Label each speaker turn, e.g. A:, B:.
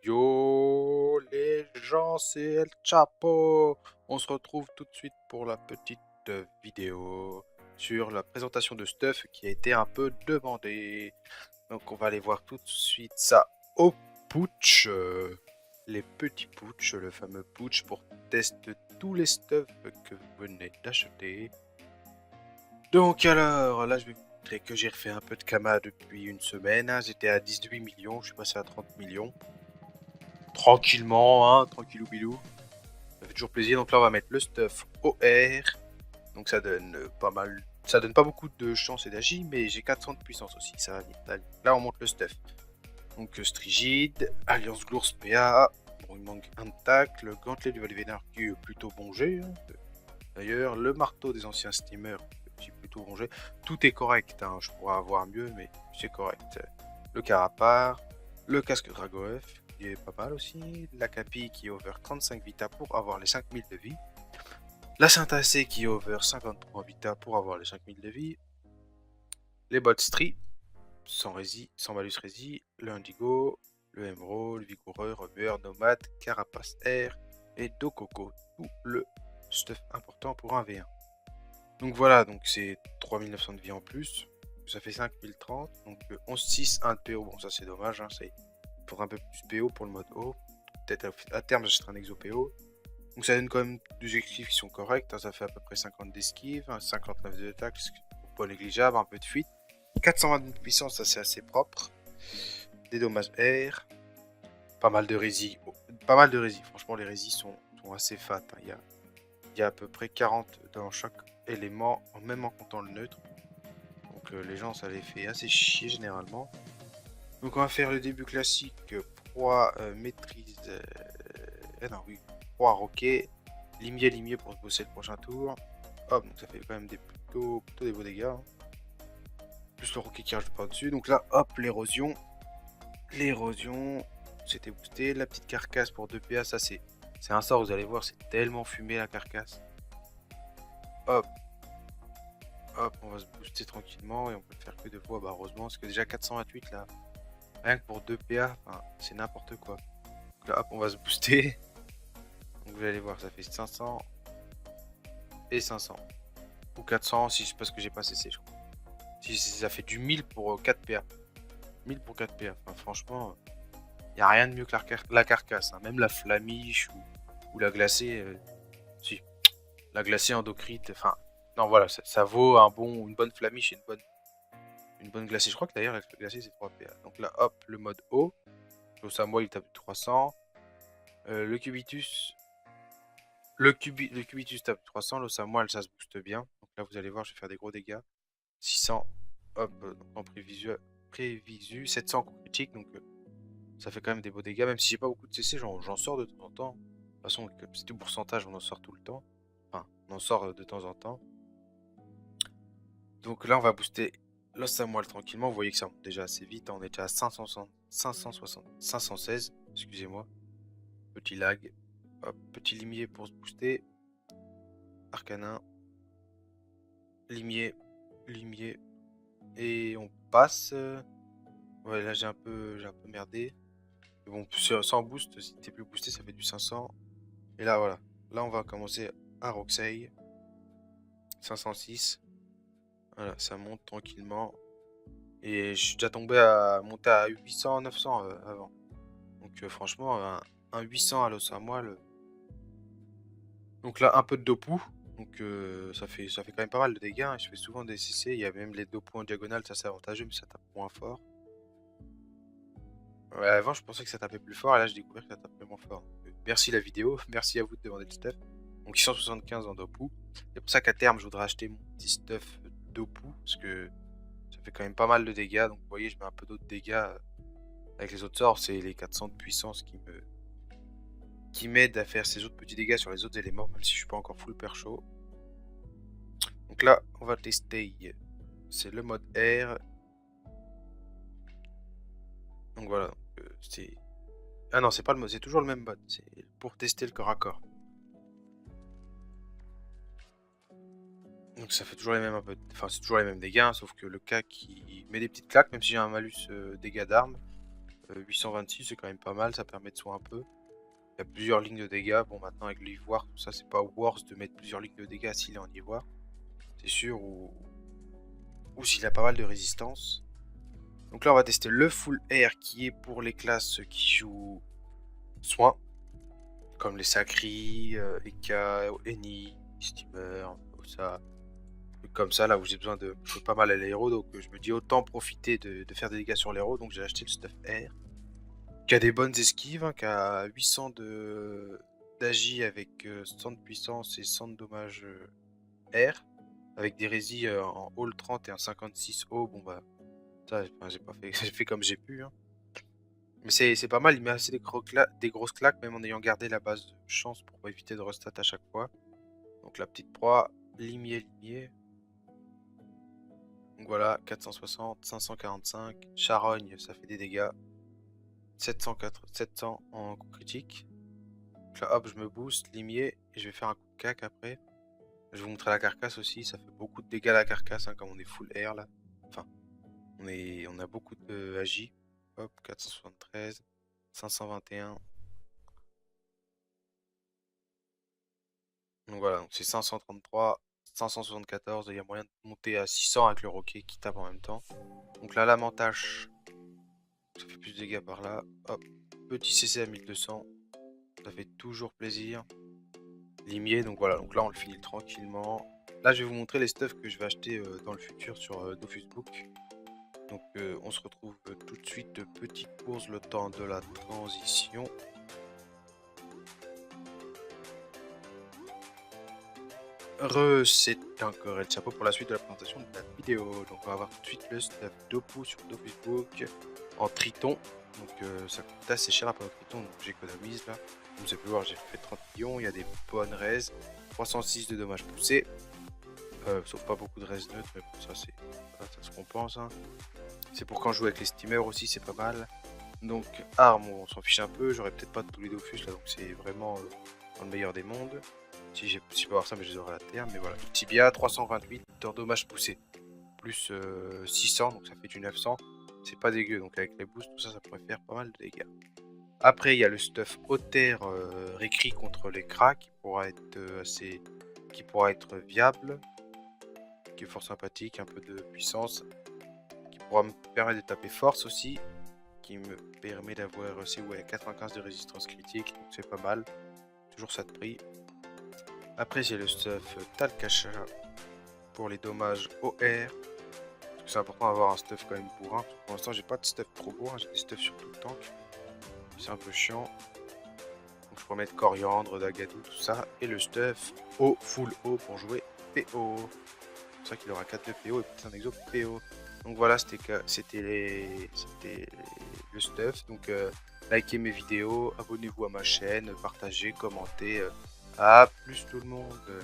A: Yo les gens, c'est El Chapo. On se retrouve tout de suite pour la petite vidéo sur la présentation de stuff qui a été un peu demandé. Donc on va aller voir tout de suite ça au putsch. Les petits putsch, le fameux putsch pour tester tous les stuff que vous venez d'acheter. Donc alors, là je vais vous montrer que j'ai refait un peu de Kama depuis une semaine. J'étais à 18 millions, je suis passé à 30 millions. Tranquillement, hein, tranquillou bilou. Ça fait toujours plaisir. Donc là, on va mettre le stuff OR. Donc ça donne pas mal. Ça donne pas beaucoup de chance et d'agi, mais j'ai 400 de puissance aussi. Ça va vite. Là, on monte le stuff. Donc Strigide, Alliance Glours PA. Bon, il manque un tac. Le gantelet du Valvénard qui est plutôt bon jet. Hein. D'ailleurs, le marteau des anciens steamers qui est plutôt bon jet. Tout est correct. Hein. Je pourrais avoir mieux, mais c'est correct. Le carapar, le casque Dragoef qui est pas mal aussi, la capi qui est over 35 vita pour avoir les 5000 de vie, la Syntacée qui est over 53 vita pour avoir les 5000 de vie, les bots Stri, sans rési, sans malus rési, le Indigo, le Emerald, le Vigoureux, Remueur, Nomade, Carapace Air et Dococo, tout le stuff important pour un V1. Donc voilà, donc c'est 3900 de vie en plus, ça fait 5030, donc 11-6, 1 de PO, bon ça c'est dommage, hein, il faudra un peu plus PO pour le mode O. Peut-être à terme j'achèterai un exo PO. Donc ça donne quand même des esquives qui sont corrects, hein, ça fait à peu près 50 d'esquives, 59 de attaque, pas négligeable, un peu de fuite. 420 de puissance, ça c'est assez propre. Des dommages air, pas mal de résis. Pas mal de résis, franchement les résis sont assez fat. Hein. Il y a à peu près 40 dans chaque élément, même en comptant le neutre. Donc les gens ça les fait assez chier généralement. Donc on va faire le début classique, proie, maîtrise, non oui, proie, roquet, limier pour se bosser le prochain tour. Hop, donc ça fait quand même plutôt des beaux dégâts. Hein. Plus le roquet qui rajoute par-dessus. Donc là, hop, l'érosion. L'érosion, c'était boosté. La petite carcasse pour 2 PA, ça c'est un sort, vous allez voir, c'est tellement fumé la carcasse. Hop, hop, on va se booster tranquillement et on peut faire que 2 fois, bah heureusement, parce que déjà 428 là, rien que pour 2 PA, enfin, c'est n'importe quoi. Donc là, hop, on va se booster. Donc vous allez voir, ça fait 500 et 500. Ou 400 si c'est parce que j'ai pas cessé, je crois. Si ça fait du 1000 pour 4 PA. 1000 pour 4 PA. Enfin, franchement, il n'y a rien de mieux que la carcasse. Hein. Même la flamiche ou la glacée. Si, la glacée endocrite. Enfin, non, voilà, ça vaut une bonne flamiche et une bonne glacée. Je crois que d'ailleurs, la glacée, c'est 3 PA. Donc là, hop, le mode O. Le Samoa, il tape 300. Le Cubitus. Le Cubitus tape 300. Le Samoa, ça se booste bien. Donc là, vous allez voir, je vais faire des gros dégâts. 600. Hop, en prévisu. 700 coup critique. Donc ça fait quand même des beaux dégâts. Même si j'ai pas beaucoup de CC, j'en sors de temps en temps. De toute façon, c'est du pourcentage, on en sort tout le temps. Enfin, on en sort de temps en temps. Donc là, on va booster Los Samuel tranquillement. Vous voyez que ça monte déjà assez vite. On est déjà à 516. Excusez-moi. Petit lag. Hop, petit limier pour se booster. Arcanin. Limier. Limier. Et on passe. Ouais, là, j'ai un peu merdé. Mais bon, sans boost, si t'es plus boosté, ça fait du 500. Et là, voilà. Là, on va commencer à Roxey. 506. Voilà, ça monte tranquillement. Et je suis déjà tombé à monter à 800, 900 avant. Donc franchement, un 800 à l'os à moelle. Donc là, un peu de Dopu. Donc ça fait quand même pas mal de dégâts. Hein. Je fais souvent des CC. Il y a même les Dopu en diagonale, ça c'est avantageux, mais ça tape moins fort. Ouais, avant, je pensais que ça tapait plus fort. Et là, j'ai découvert que ça tapait moins fort. Donc, merci la vidéo. Merci à vous de demander le stuff. Donc 175 en Dopu. C'est pour ça qu'à terme, je voudrais acheter mon petit stuff Dopu. Parce que ça fait quand même pas mal de dégâts. Donc vous voyez, je mets un peu d'autres dégâts avec les autres sorts. C'est les 400 de puissance qui m'aident à faire ces autres petits dégâts sur les autres éléments. Même si je suis pas encore full percho. Donc là, on va tester. C'est le mode R. Donc voilà. C'est... Ah non, c'est pas le mode. C'est toujours le même mode. C'est pour tester le corps à corps. Donc ça fait toujours les mêmes enfin c'est toujours les mêmes dégâts, hein, sauf que le cas qui met des petites claques, même si j'ai un malus dégâts d'armes, 826 c'est quand même pas mal, ça permet de soin un peu. Il y a plusieurs lignes de dégâts. Bon, maintenant avec l'ivoire, tout ça, c'est pas worse de mettre plusieurs lignes de dégâts s'il est en ivoire. C'est sûr, ou s'il a pas mal de résistance. Donc là, on va tester le full air qui est pour les classes qui jouent soin, comme les Sacri, Eka, Eni, Steamer, ça, comme ça, là où j'ai besoin de jouer pas mal à l'aéro. Donc je me dis autant profiter de faire des dégâts sur l'aéro. Donc j'ai acheté le stuff air qui a des bonnes esquives, hein, qui a 800 d'agi avec 100 de puissance et 100 de dommages air, avec des résis en all 30 et en 56 haut. Bon bah ça, enfin, j'ai pas fait, j'ai fait comme j'ai pu, hein. Mais c'est pas mal, il met assez des grosses claques, même en ayant gardé la base de chance pour éviter de restat à chaque fois. Donc la petite proie, limier, limier. Donc voilà, 460, 545, charogne, ça fait des dégâts. 700 en coup critique. Donc là, hop, je me booste, limier, et je vais faire un coup de cac après. Je vais vous montrer la carcasse aussi, ça fait beaucoup de dégâts à la carcasse, hein, comme on est full air là. Enfin, on a beaucoup de agi. Hop, 473, 521. Donc voilà, donc c'est 533, 574, il y a moyen de monter à 600 avec le roquet qui tape en même temps. Donc là, l'avantage, ça fait plus de dégâts par là. Hop, petit CC à 1200, ça fait toujours plaisir. Limier, donc voilà, donc là on le finit tranquillement. Là je vais vous montrer les stuffs que je vais acheter dans le futur sur Dofusbook. Donc on se retrouve tout de suite, petite pause, le temps de la transition. C'est encore El Chapeau pour la suite de la présentation de la vidéo. Donc on va voir tout de suite le stuff Dopu sur Dofusbook en Triton. Donc ça coûte assez cher après le Triton, donc j'économise là. Comme vous avez pu voir, j'ai fait 30 millions, il y a des bonnes raises, 306 de dommages poussés. Sauf pas beaucoup de reste neutre, mais bon, ça se compense, hein. C'est pour quand je joue avec les steamers aussi, c'est pas mal. Donc armes, on s'en fiche un peu, j'aurais peut-être pas tous les Dofus là, donc c'est vraiment dans le meilleur des mondes. Si je peux avoir ça, mais je les aurai à terme. Mais voilà, tibia 328 de dommages poussés, plus 600, donc ça fait du 900. C'est pas dégueu, donc avec les boosts, tout ça, ça pourrait faire pas mal de dégâts. Après, il y a le stuff Otter récrit contre les cracks qui pourra être viable, qui est fort sympathique, un peu de puissance, qui pourra me permettre de taper force aussi, qui me permet d'avoir aussi 95 de résistance critique, donc c'est pas mal, toujours ça de prix. Après j'ai le stuff Talcacha pour les dommages OR, parce que c'est important d'avoir un stuff quand même bourrin, parce que pour l'instant j'ai pas de stuff trop bourrin, j'ai des stuffs sur tout le tank, c'est un peu chiant. Donc je pourrais mettre coriandre, dagadou, tout ça, et le stuff O, full O pour jouer PO. C'est pour ça qu'il aura 4 de PO et peut-être un exo PO. Donc voilà, c'était le stuff. Donc likez mes vidéos, abonnez-vous à ma chaîne, partagez, commentez. À plus tout le monde.